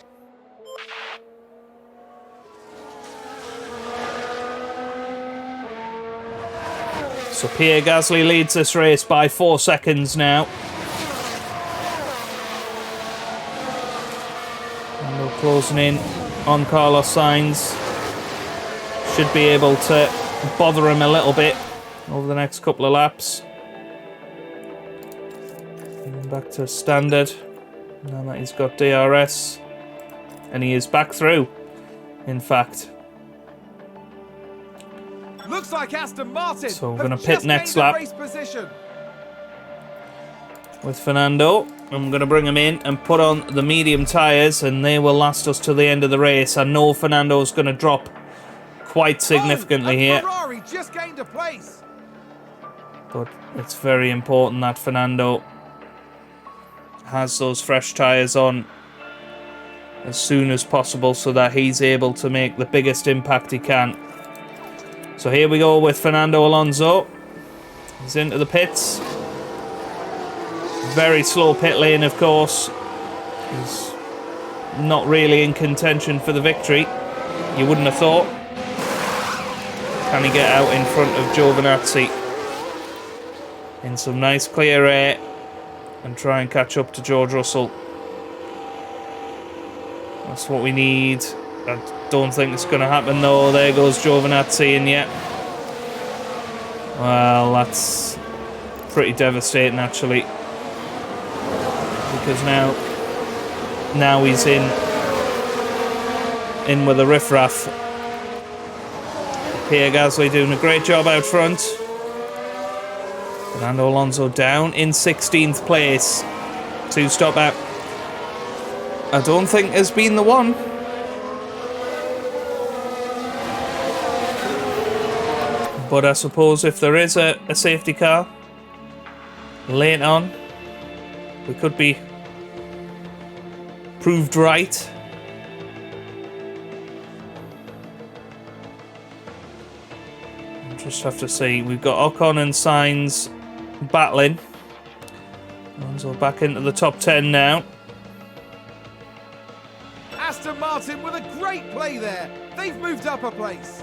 So Pierre Gasly leads this race by 4 seconds now. And we're closing in on Carlos Sainz. Should be able to bother him a little bit over the next couple of laps. And back to standard. Now that he's got DRS. And he is back through, in fact. Looks like Aston Martin. So we're have going to pit just next gained a lap race position. with Fernando. I'm going to bring him in and put on the medium tyres, and they will last us to the end of the race. I know Fernando's going to drop quite significantly here, Ferrari just gained a place. but it's very important that Fernando has those fresh tyres on as soon as possible so that he's able to make the biggest impact he can. So here we go with Fernando Alonso. He's into the pits. Very slow pit lane, of course. He's not really in contention for the victory. You wouldn't have thought. Can he get out in front of Giovinazzi in some nice clear air and try and catch up to George Russell? That's what we need. I don't think it's going to happen though. There goes Giovinazzi in yet. Well, that's pretty devastating actually. Because now he's in with a riffraff. Pierre Gasly doing a great job out front. Fernando Alonso down in 16th place. 2-stop out. I don't think has been the one. But I suppose if there is a safety car late on, we could be proved right. Just have to see. We've got Ocon and Sainz battling. Alonso back into the top 10 now. Aston Martin with a great play there. They've moved up a place.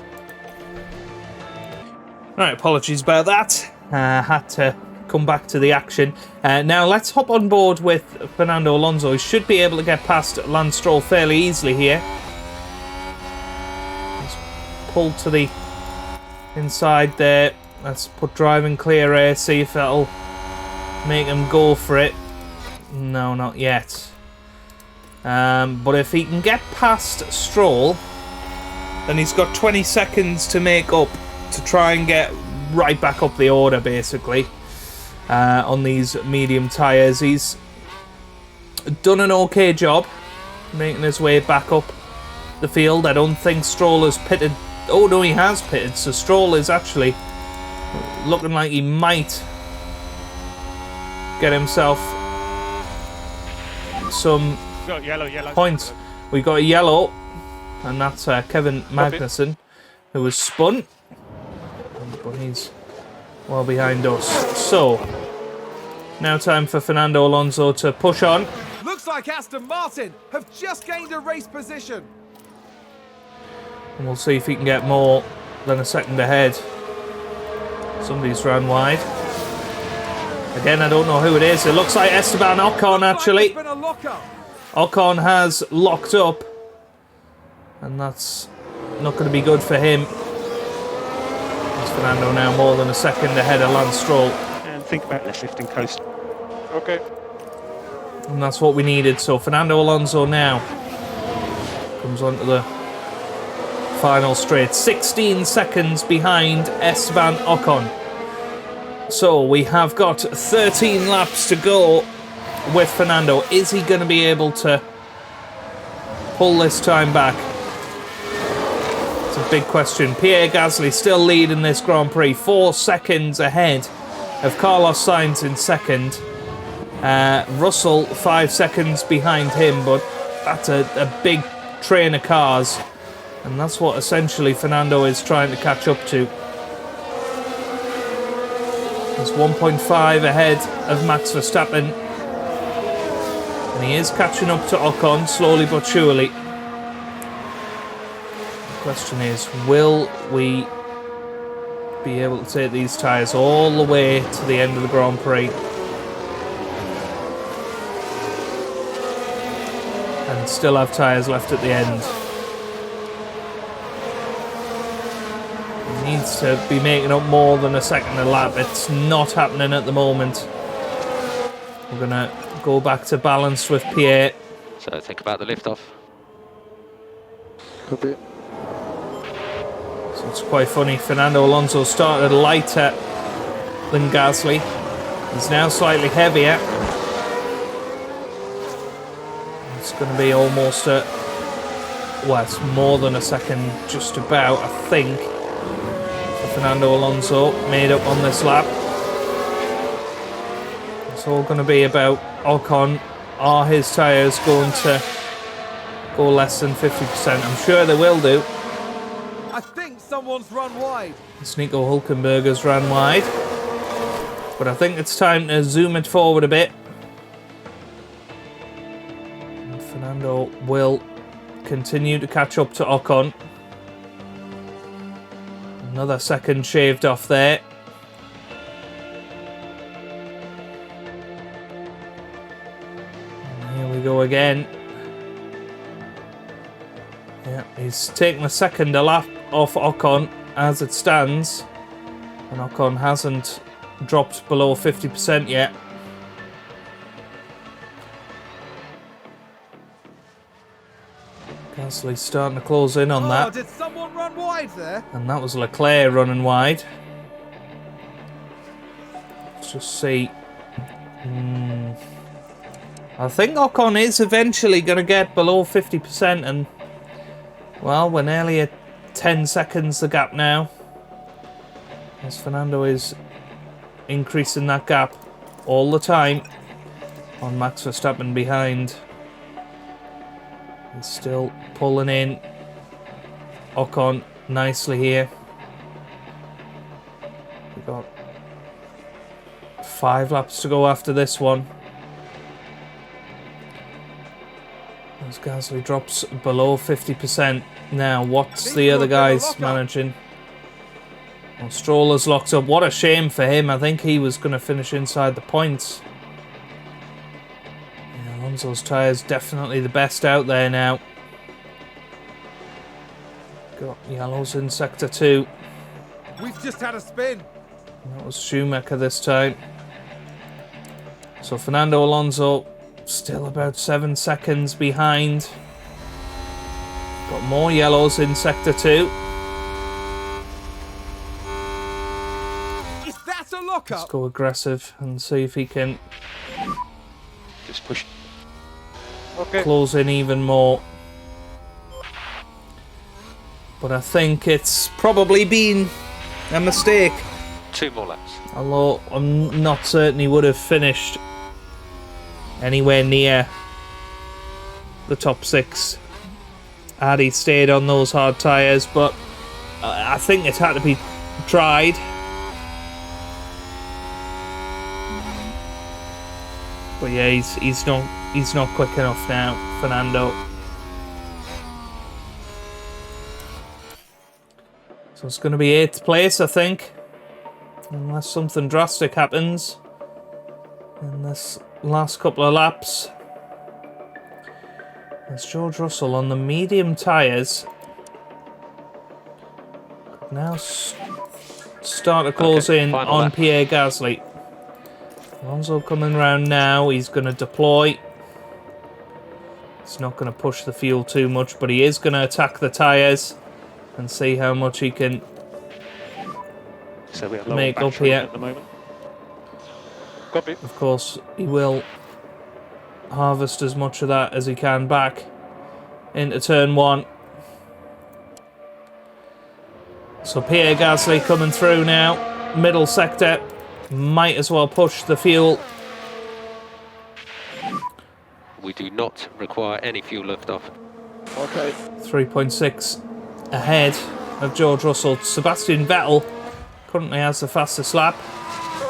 Right, apologies about that. Had to come back to the action. Now let's hop on board with Fernando Alonso. He should be able to get past Lance Stroll fairly easily here. He's pulled to the inside there. Let's put driving clear air, see if that'll make him go for it. No, not yet. But if he can get past Stroll, then he's got 20 seconds to make up to try and get right back up the order, basically, on these medium tyres. He's done an okay job making his way back up the field. I don't think Stroll has pitted. Oh no, he has pitted, so Stroll is actually looking like he might get himself some Yellow. points. We got a yellow, and that's Kevin Magnussen, who was spun, but he's well behind us. So now time for Fernando Alonso to push on. Looks Looks like Aston Martin have just gained a race position. And we'll see if he can get more than a second ahead. Somebody's ran wide. Again, I don't know who it is. It looks like Esteban Ocon, actually. Like it's been a lock-up. Ocon has locked up. And that's not going to be good for him. It's Fernando now more than a second ahead of Lance Stroll. And think about left lifting coast. Okay. And that's what we needed. So Fernando Alonso now comes onto the final straight. 16 seconds behind Esteban Ocon. So we have got 13 laps to go with Fernando. Is he going to be able to pull this time back? It's a big question. Pierre Gasly still leading this Grand Prix. 4 seconds ahead of Carlos Sainz in second. Russell 5 seconds behind him, but that's a big train of cars. And that's what essentially Fernando is trying to catch up to. He's 1.5 ahead of Max Verstappen. And he is catching up to Ocon, slowly but surely. The question is, will we be able to take these tyres all the way to the end of the Grand Prix? And still have tyres left at the end. Needs to be making up more than a second a lap. It's not happening at the moment. We're going to go back to balanced with Pierre. So think about the liftoff. Copy. So it's quite funny. Fernando Alonso started lighter than Gasly. He's now slightly heavier. It's going to be almost a... well, it's more than a second, just about, I think. Fernando Alonso made up on this lap. It's all going to be about Ocon. Are his tyres going to go less than 50%? I'm sure they will do. I think someone's run wide. Nico Hülkenberg's ran wide. But I think it's time to zoom it forward a bit. And Fernando will continue to catch up to Ocon. Another second shaved off there. And here we go again. Yeah, he's taking a second a lap off Ocon as it stands. And Ocon hasn't dropped below 50% yet. Gasly's starting to close in on that. Did someone run wide there? And that was Leclerc running wide. Let's just see. I think Ocon is eventually going to get below 50%. And, well, we're nearly at 10 seconds the gap now. As Fernando is increasing that gap all the time on Max Verstappen behind. He's still pulling in Ocon nicely here. We've got 5 laps to go after this one. As Gasly drops below 50% now. What's the other guys managing? Well, Stroll is locked up. What a shame for him. I think he was going to finish inside the points. Yeah, Alonso's tyres definitely the best out there now. Got yellows in sector 2. We've just had a spin. That was Schumacher this time. So Fernando Alonso still about 7 seconds behind. Got more yellows in sector 2. Is that a lockup? Let's go aggressive and see if he can Just push. Okay. close in even more. But I think it's probably been a mistake. 2 more laps. Although I'm not certain he would have finished anywhere near the top 6 had he stayed on those hard tyres. But I think it had to be tried. But yeah, he's not he's not quick enough now, Fernando. So it's going to be 8th place, I think. Unless something drastic happens in this last couple of laps. There's George Russell on the medium tyres. Now start to close in on lap. Pierre Gasly. Alonso coming round now. He's going to deploy. He's not going to push the fuel too much, but he is going to attack the tyres and see how much he can So we are low make on up battery here. at the moment. Copy. Of course, he will harvest as much of that as he can back into turn 1. So Pierre Gasly coming through now. Middle sector. Might as well push the fuel. We do not require any fuel liftoff. Okay. 3.6 ahead of George Russell. Sebastian Vettel currently has the fastest lap. I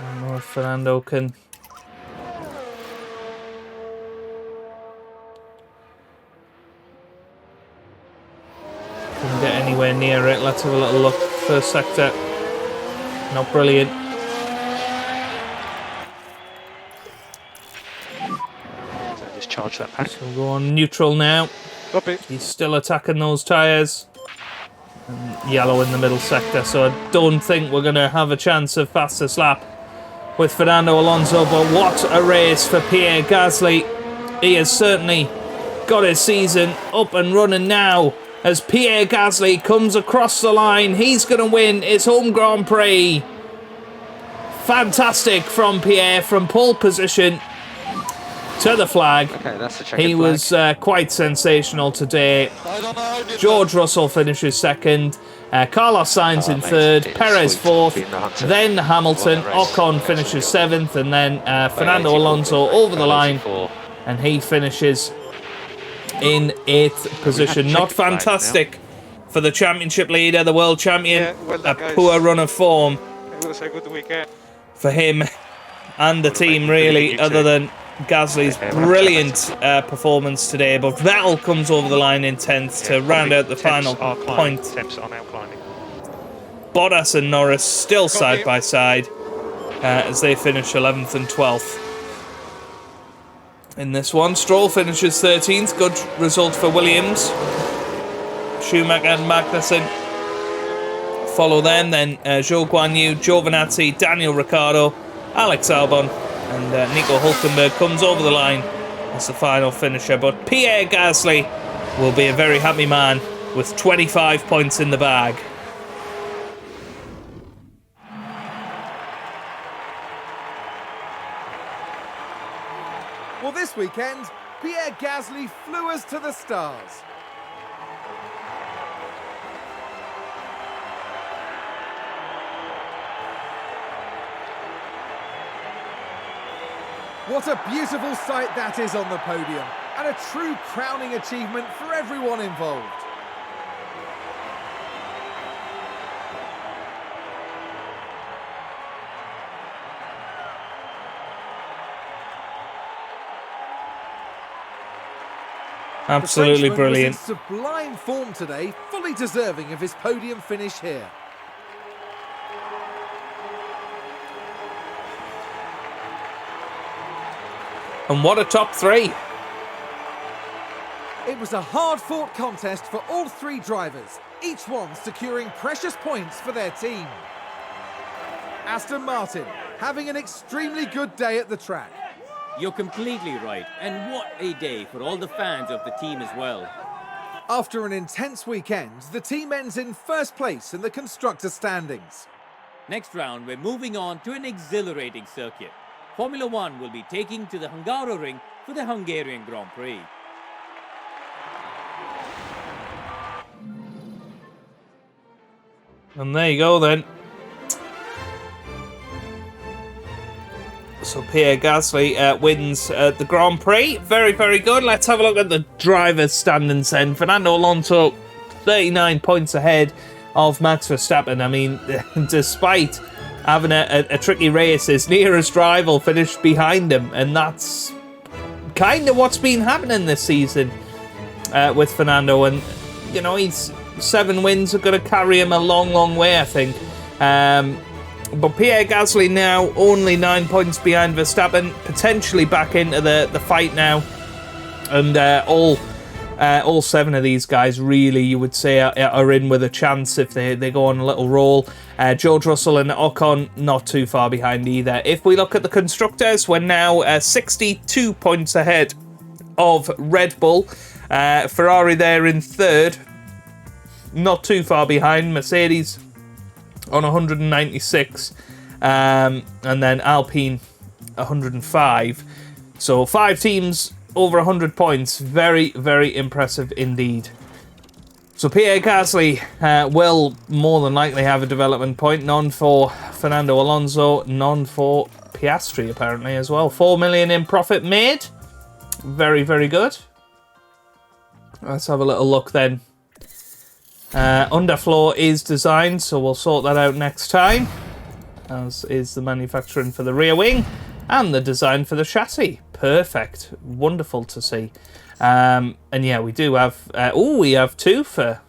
don't know if Fernando can get anywhere near it. Let's have a little look. First sector, not brilliant. So just charge that pack. We'll go on neutral now. Copy. He's still attacking those tyres. And yellow in the middle sector, so I don't think we're going to have a chance of fastest lap with Fernando Alonso, but what a race for Pierre Gasly. He has certainly got his season up and running now as Pierre Gasly comes across the line. He's going to win his home Grand Prix. Fantastic from Pierre, from pole position to the flag. Okay, that's the checkered He flag. was quite sensational today. George Russell finishes second. Carlos Sainz in mate, third. it's Perez sweet fourth. being the hunter. Then Hamilton. What a race. Ocon finishes seventh. And then Fernando 84, Alonso over the line. 84. And he finishes in 8th position. check Not the flag fantastic for the championship leader, the world champion. Yeah, well done, A guys. poor run of form It was a good weekend. for him and the team, mate, really, you other too. than Gasly's Okay, well, brilliant performance today. But Vettel comes over the line in 10th to round out the final Temps are climbing. point. Temps are now climbing. Bottas and Norris still side by side as they finish 11th and 12th. In this one, Stroll finishes 13th. Good result for Williams. Schumacher and Magnussen follow them. Then Zhou Guanyu, Giovinazzi, Daniel Ricciardo, Alex Albon, and Nico Hulkenberg comes over the line as the final finisher. But Pierre Gasly will be a very happy man with 25 points in the bag. Well, this weekend, Pierre Gasly flew us to the stars. What a beautiful sight that is on the podium, and a true crowning achievement for everyone involved. Absolutely The Frenchman brilliant. was in sublime form today, fully deserving of his podium finish here. And what a top three. It was a hard-fought contest for all three drivers, each one securing precious points for their team. Aston Martin having an extremely good day at the track. You're completely right, and what a day for all the fans of the team as well. After an intense weekend, the team ends in first place in the constructor standings. Next round, we're moving on to an exhilarating circuit. Formula One will be taking to the Hungaroring for the Hungarian Grand Prix. And there you go then. So Pierre Gasly wins the Grand Prix. Very, very good. Let's have a look at the drivers' standings then. Fernando Alonso, 39 points ahead of Max Verstappen. I mean, despite having a tricky race. His nearest rival finished behind him, and that's kind of what's been happening this season with Fernando. And, you know, he's 7 wins are going to carry him a long, long way, I think. But Pierre Gasly now only 9 points behind Verstappen, potentially back into the fight now. And all 7 of these guys really, you would say, are in with a chance if they go on a little roll. George Russell and Ocon not too far behind either. If we look at the constructors, we're now 62 points ahead of Red Bull. Ferrari there in 3rd, not too far behind. Mercedes on 196, and then Alpine 105. So 5 teams over 100 points. Very, very impressive indeed. So Pierre Gasly will more than likely have a development point. None for Fernando Alonso, none for Piastri apparently as well. 4 million in profit made. Very, very good. Let's have a little look then. Underfloor is designed, so we'll sort that out next time, as is the manufacturing for the rear wing and the design for the chassis. Perfect. Wonderful to see. And yeah, we do have... we have 2 for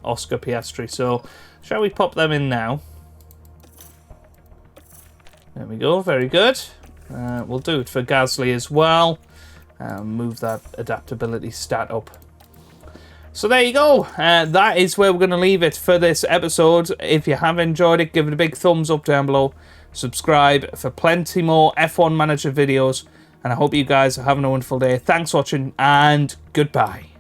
Oscar Piastri, so shall we pop them in now? There we go. Very good. We'll do it for Gasly as well. Move that adaptability stat up. So there you go. That is where we're going to leave it for this episode. If you have enjoyed it, give it a big thumbs up down below. Subscribe for plenty more F1 Manager videos. And I hope you guys are having a wonderful day. Thanks for watching, and goodbye.